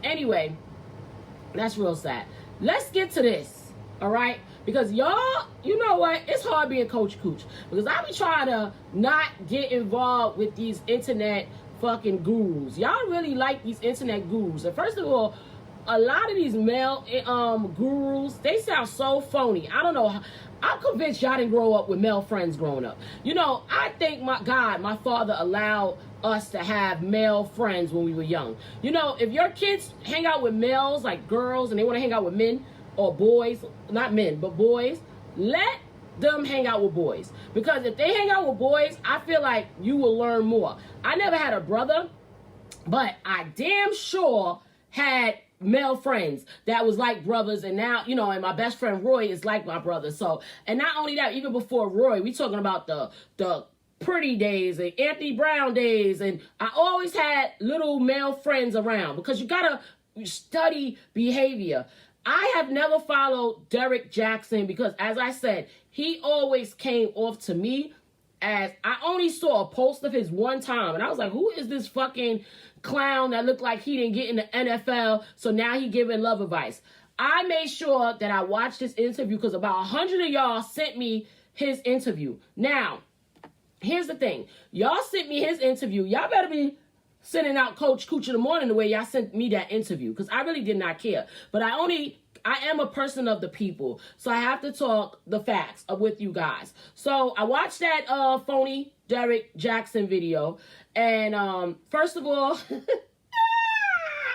Anyway, that's real sad. Let's get to this, all right? Because y'all, you know what? It's hard being Coach Cooch. Because I be trying to not get involved with these internet fucking gurus. Y'all really like these internet gurus. And first of all, a lot of these male gurus, they sound so phony. I don't know. I'm convinced y'all didn't grow up with male friends growing up. You know, I think my father allowed us to have male friends when we were young. You know, if your kids hang out with males, like girls, and they want to hang out with men or boys, not men, but boys, let them hang out with boys. Because if they hang out with boys, I feel like you will learn more. I never had a brother, but I damn sure had male friends that was like brothers, and now, you know, and my best friend Roy is like my brother. So, and not only that, even before Roy, we talking about the Pretty days and Anthony Brown days, and I always had little male friends around because you gotta study behavior. I have never followed Derrick Jaxn because, as I said, he always came off to me as, I only saw a post of his one time, and I was like, who is this fucking clown that looked like he didn't get in the NFL, so now he giving love advice? I made sure that I watched this interview because about 100 of y'all sent me his interview. Now, here's the thing. Y'all sent me his interview. Y'all better be sending out Coach Cooch in the morning the way y'all sent me that interview, because I really did not care. But I am a person of the people, so I have to talk the facts with you guys. So I watched that phony Derrick Jaxn video, and first of all,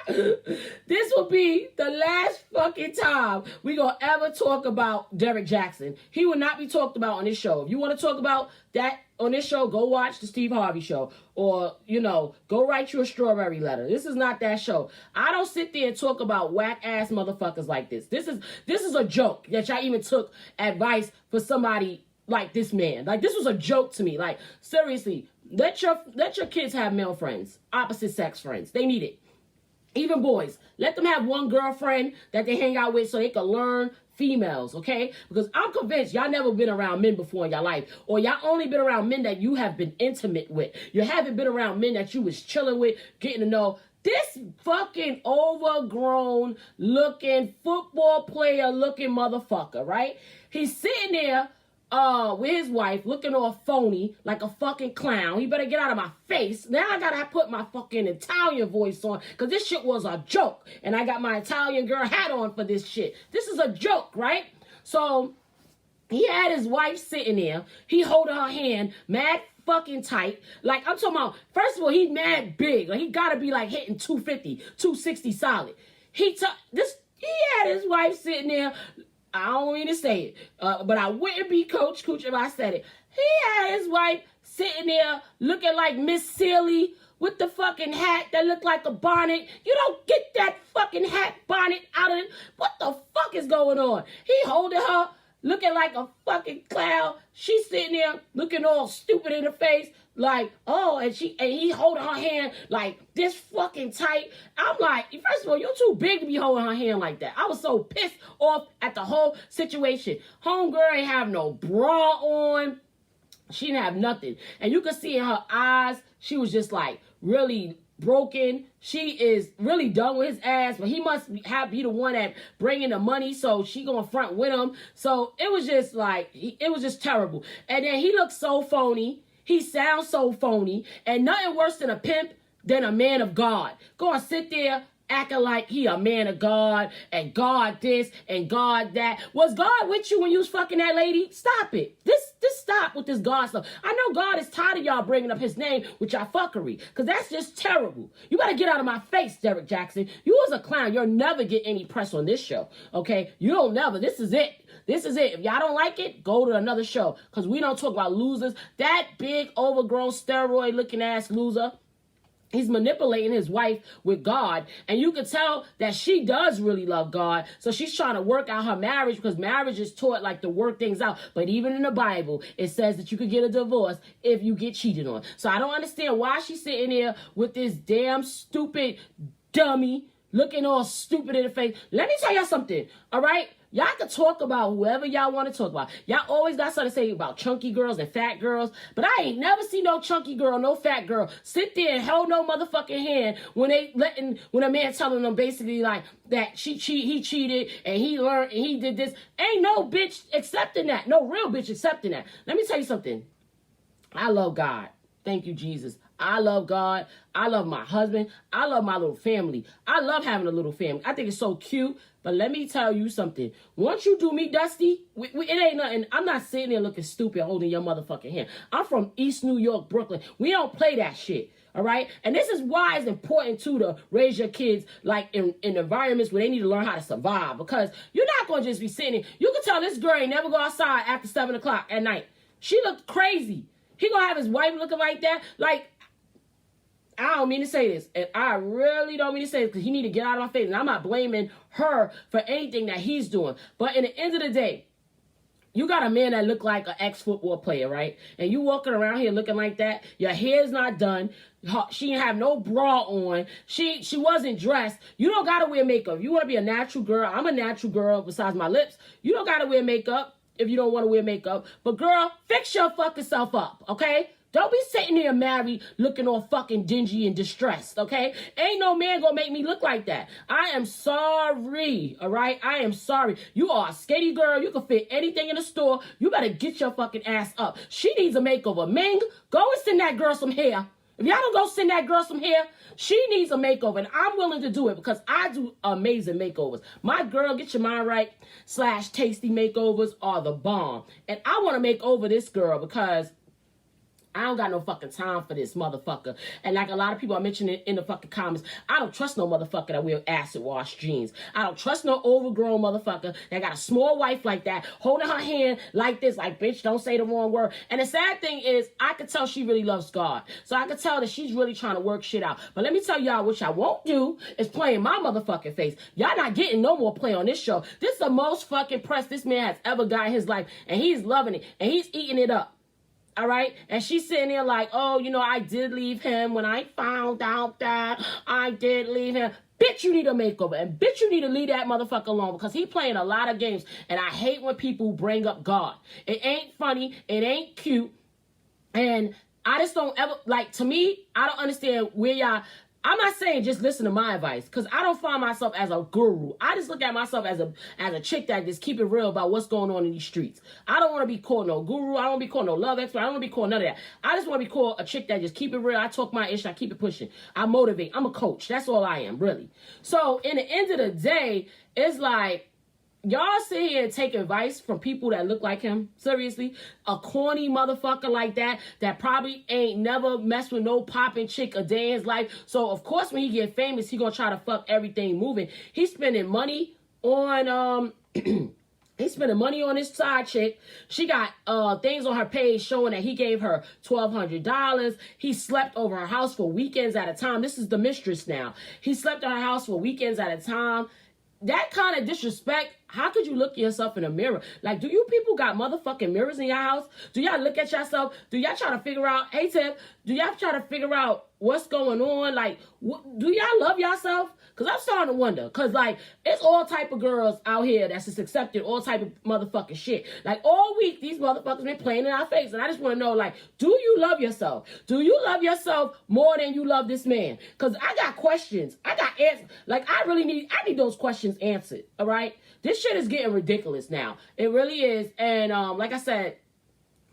this will be the last fucking time we gonna ever talk about Derrick Jaxn. He will not be talked about on this show. If you want to talk about that on this show, go watch the Steve Harvey show, or, you know, go write you a strawberry letter. This is not that show. I don't sit there and talk about whack ass motherfuckers like this. This is a joke that y'all even took advice for somebody like this man. Like, this was a joke to me. Like, seriously, let your kids have male friends, opposite sex friends. They need it. Even boys, let them have one girlfriend that they hang out with so they can learn females, okay? Because I'm convinced y'all never been around men before in your life, or y'all only been around men that you have been intimate with. You haven't been around men that you was chilling with, getting to know. This fucking overgrown looking football player looking motherfucker, right? He's sitting there with his wife, looking all phony, like a fucking clown. He better get out of my face. Now I gotta put my fucking Italian voice on, because this shit was a joke. And I got my Italian girl hat on for this shit. This is a joke, right? So, he had his wife sitting there. He holding her hand, mad fucking tight. Like, I'm talking about, first of all, he's mad big. Like, he gotta be like hitting 250, 260 solid. He had his wife sitting there. I don't mean to say it, but I wouldn't be Coach Cooch if I said it. He had his wife sitting there looking like Miss Sealy with the fucking hat that looked like a bonnet. You don't get that fucking hat bonnet out of it. What the fuck is going on? He holding her looking like a fucking clown. She's sitting there looking all stupid in the face. Like, oh, and he holding her hand like this fucking tight. I'm like, first of all, you're too big to be holding her hand like that. I was so pissed off at the whole situation. Homegirl ain't have no bra on. She didn't have nothing. And you could see in her eyes, she was just like really broken. She is really done with his ass, but he must be the one that bringing the money, so she gonna front with him. So it was just like, it was just terrible. And then he looked so phony. He sounds so phony, and nothing worse than a pimp than a man of God. Go and sit there acting like he a man of God, and God this, and God that. Was God with you when you was fucking that lady? Stop it. This stop with this God stuff. I know God is tired of y'all bringing up his name with y'all fuckery, because that's just terrible. You better get out of my face, Derrick Jaxn. You was a clown. You'll never get any press on this show, okay? You don't never. This is it. This is it. If y'all don't like it, go to another show, because we don't talk about losers. That big, overgrown, steroid-looking ass loser, he's manipulating his wife with God, and you can tell that she does really love God, so she's trying to work out her marriage, because marriage is taught like to work things out. But even in the Bible, it says that you could get a divorce if you get cheated on. So I don't understand why she's sitting there with this damn stupid dummy looking all stupid in the face. Let me tell y'all something, all right? Y'all can talk about whoever y'all want to talk about. Y'all always got something to say about chunky girls and fat girls, but I ain't never seen no chunky girl, no fat girl sit there and hold no motherfucking hand when when a man telling them basically like that he cheated and he learned and he did this. Ain't no bitch accepting that. No real bitch accepting that. Let me tell you something. I love God. Thank you, Jesus. I love God. I love my husband. I love my little family. I love having a little family. I think it's so cute. But let me tell you something. Once you do me dusty, it ain't nothing. I'm not sitting there looking stupid holding your motherfucking hand. I'm from East New York, Brooklyn. We don't play that shit. All right? And this is why it's important, too, to raise your kids like in environments where they need to learn how to survive. Because you're not going to just be sitting there. You can tell this girl ain't never go outside after 7 o'clock at night. She looked crazy. He going to have his wife looking like that. Like, I don't mean to say this, and I really don't mean to say this because he need to get out of my face, and I'm not blaming her for anything that he's doing. But in the end of the day, you got a man that look like an ex-football player, right? And you walking around here looking like that. Your hair's not done. She didn't have no bra on. She wasn't dressed. You don't got to wear makeup. You want to be a natural girl. I'm a natural girl besides my lips. You don't got to wear makeup if you don't want to wear makeup. But girl, fix your fucking self up, okay? Don't be sitting there married looking all fucking dingy and distressed, okay? Ain't no man gonna make me look like that. I am sorry, all right? I am sorry. You are a skinny girl. You can fit anything in the store. You better get your fucking ass up. She needs a makeover. Ming, go and send that girl some hair. If y'all don't go send that girl some hair, she needs a makeover. And I'm willing to do it because I do amazing makeovers. My girl, get your mind right, / tasty makeovers are the bomb. And I want to make over this girl because I don't got no fucking time for this motherfucker. And like a lot of people are mentioning in the fucking comments, I don't trust no motherfucker that wear acid wash jeans. I don't trust no overgrown motherfucker that got a small wife like that, holding her hand like this, like, bitch, don't say the wrong word. And the sad thing is, I could tell she really loves God. So I could tell that she's really trying to work shit out. But let me tell y'all, what y'all won't do is play in my motherfucking face. Y'all not getting no more play on this show. This is the most fucking press this man has ever got in his life. And he's loving it. And he's eating it up. All right. And she's sitting there like, oh, you know, I did leave him when I found out that I did leave him. Bitch, you need a makeover. And bitch, you need to leave that motherfucker alone because he playing a lot of games. And I hate when people bring up God. It ain't funny. It ain't cute. And I just don't ever, like, to me, I don't understand where y'all, I'm not saying just listen to my advice because I don't find myself as a guru. I just look at myself as a chick that just keep it real about what's going on in these streets. I don't want to be called no guru. I don't want to be called no love expert. I don't want to be called none of that. I just want to be called a chick that just keep it real. I talk my ish. I keep it pushing. I motivate. I'm a coach. That's all I am, really. So in the end of the day, it's like, y'all sit here and take advice from people that look like him. Seriously. A corny motherfucker like that probably ain't never messed with no popping chick a day in his life. So, of course, when he get famous, he gonna try to fuck everything moving. He's spending money on, he's spending money on his side chick. She got things on her page showing that he gave her $1,200. He slept over her house for weekends at a time. This is the mistress now. He slept at her house for weekends at a time. That kind of disrespect, how could you look at yourself in a mirror? Like, do you people got motherfucking mirrors in your house? Do y'all look at yourself? Do y'all try to figure out, hey, Tiff, do y'all try to figure out what's going on? Like, do y'all love yourself? Because I'm starting to wonder. Because, like, it's all type of girls out here that's just accepting all type of motherfucking shit. Like, all week, these motherfuckers been playing in our face. And I just want to know, like, do you love yourself? Do you love yourself more than you love this man? Because I got questions. I got answers. Like, I need those questions answered, all right? This shit is getting ridiculous now. It really is. And like I said,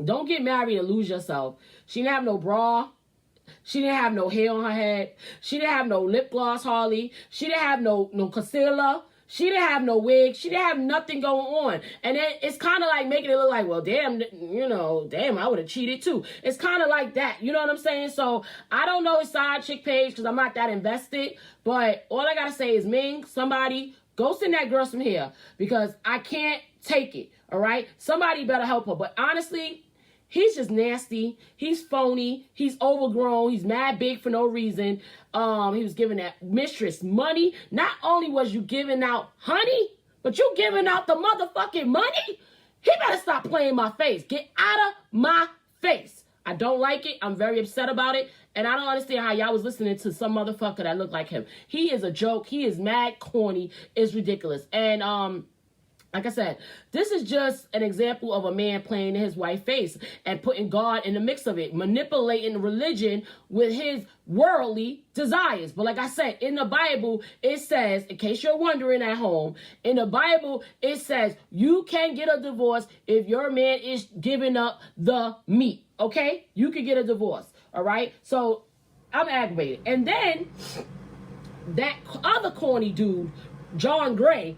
don't get married and lose yourself. She didn't have no bra. She didn't have no hair on her head. She didn't have no lip gloss, hardly. She didn't have no concealer. She didn't have no wig. She didn't have nothing going on. And then it's kind of like making it look like, well, damn, I would have cheated too. It's kind of like that. You know what I'm saying? So I don't know his side chick page because I'm not that invested. But all I got to say is, Ming, somebody, go send that girl some hair because I can't take it. All right? Somebody better help her. But honestly, he's just nasty. He's phony. He's overgrown. He's mad big for no reason. He was giving that mistress money. Not only was you giving out honey, but you giving out the motherfucking money. He better stop playing my face. Get out of my face. I don't like it. I'm very upset about it. And I don't understand how y'all was listening to some motherfucker that looked like him. He is a joke. He is mad corny. It's ridiculous. And like I said, this is just an example of a man playing in his wife's face and putting God in the mix of it, manipulating religion with his worldly desires. But like I said, in the Bible, it says, in case you're wondering at home, in the Bible, it says you can get a divorce if your man is giving up the meat. Okay? You can get a divorce. All right? So I'm aggravated. And then that other corny dude, John Gray,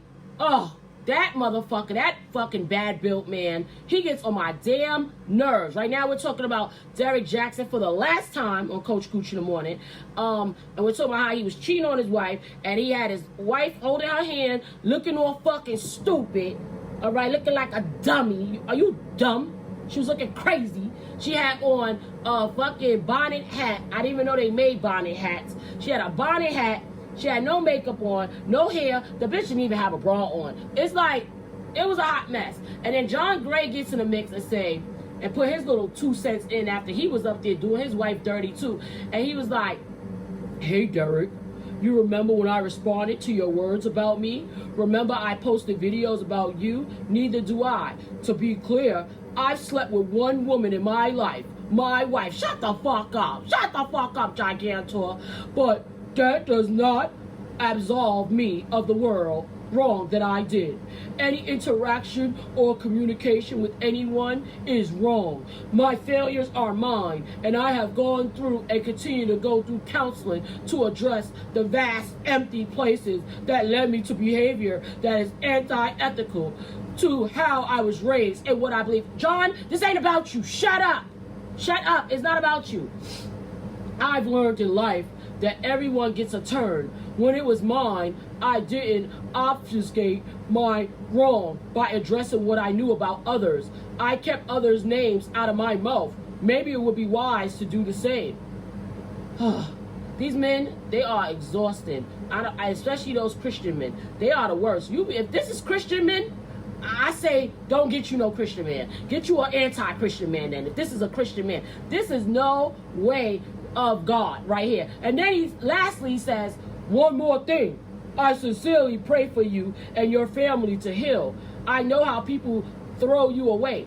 that motherfucker, that fucking bad-built man, he gets on my damn nerves. Right now, we're talking about Derrick Jaxn for the last time on Coach Cooch in the morning. And we're talking about how he was cheating on his wife, and he had his wife holding her hand, looking all fucking stupid, all right, looking like a dummy. Are you dumb? She was looking crazy. She had on a fucking bonnet hat. I didn't even know they made bonnet hats. She had a bonnet hat. She had no makeup on, no hair. The bitch didn't even have a bra on. It's like, it was a hot mess. And then John Gray gets in the mix and put his little 2 cents in after he was up there doing his wife dirty too. And he was like, hey, Derrick, you remember when I responded to your words about me? Remember I posted videos about you? Neither do I. To be clear, I've slept with one woman in my life. My wife. Shut the fuck up. Shut the fuck up, Gigantor. But that does not absolve me of the world wrong that I did. Any interaction or communication with anyone is wrong. My failures are mine, and I have gone through and continue to go through counseling to address the vast empty places that led me to behavior that is anti-ethical, to how I was raised and what I believe. John, this ain't about you. Shut up. Shut up. It's not about you. I've learned in life that everyone gets a turn. When it was mine, I didn't obfuscate my wrong by addressing what I knew about others. I kept others' names out of my mouth. Maybe it would be wise to do the same. These men, they are exhausting. Especially those Christian men. They are the worst. If this is Christian men, I say don't get you no Christian man. Get you an anti-Christian man then. If this is a Christian man. This is no way of God right here. And then he lastly says, one more thing. I sincerely pray for you and your family to heal. I know how people throw you away.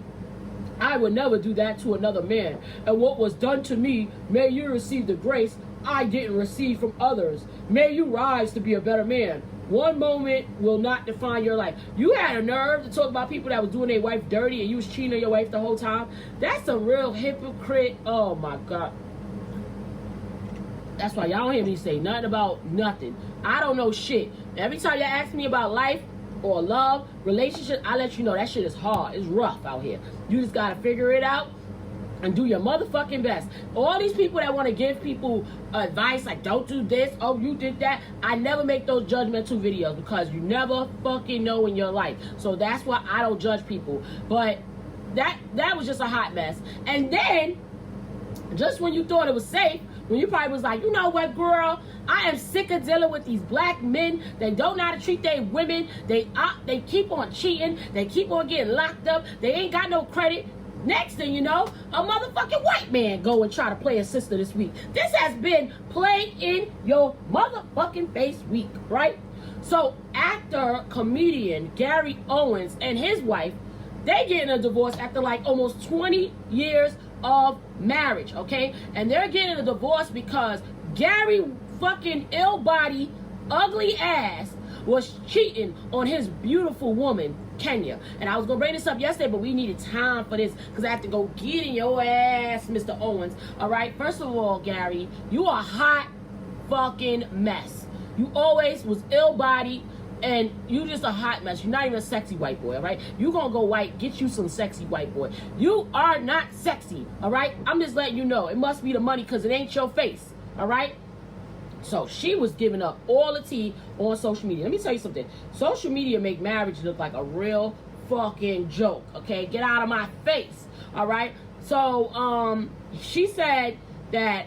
I would never do that to another man. And what was done to me, may you receive the grace I didn't receive from others. May you rise to be a better man. One moment will not define your life. You had a nerve to talk about people that was doing their wife dirty and you was cheating on your wife the whole time. That's a real hypocrite. Oh my God. That's why y'all don't hear me say nothing about nothing. I don't know shit. Every time y'all ask me about life or love, relationship, I let you know that shit is hard. It's rough out here. You just gotta figure it out and do your motherfucking best. All these people that want to give people advice like don't do this, oh you did that, I never make those judgmental videos because you never fucking know in your life. So that's why I don't judge people. But that was just a hot mess. And then just when you thought it was safe, when you probably was like, you know what, girl, I am sick of dealing with these black men. They don't know how to treat their women. They keep on cheating. They keep on getting locked up. They ain't got no credit. Next thing you know, a motherfucking white man go and try to play a sister this week. This has been play in your motherfucking face week, right? So actor, comedian Gary Owens and his wife, they getting a divorce after like almost 20 years of marriage, okay? And they're getting a divorce because Gary fucking ill-body, ugly ass was cheating on his beautiful woman, Kenya. And I was gonna bring this up yesterday, but we needed time for this because I have to go get in your ass, Mr. Owens. All right, first of all, Gary, you are a hot fucking mess. You always was ill-bodied. And you just a hot mess. You're not even a sexy white boy, all right? You gonna go white, get you some sexy white boy. You are not sexy, all right? I'm just letting you know. It must be the money because it ain't your face, all right? So she was giving up all the tea on social media. Let me tell you something. Social media make marriage look like a real fucking joke, okay? Get out of my face, all right? So she said that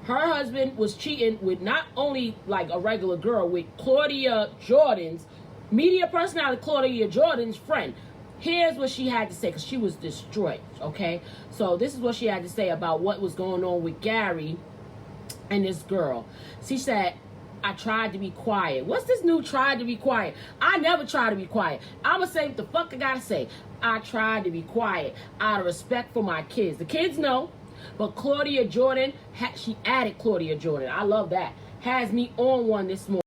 her husband was cheating with not only like a regular girl, with Claudia Jordan's, media personality Claudia Jordan's friend. Here's what she had to say, because she was destroyed, okay? So this is what she had to say about what was going on with Gary and this girl. She said, I tried to be quiet. What's this new tried to be quiet? I never try to be quiet. I'm going to say what the fuck I got to say. I tried to be quiet out of respect for my kids. The kids know, but Claudia Jordan, she added Claudia Jordan. I love that. Has me on one this morning.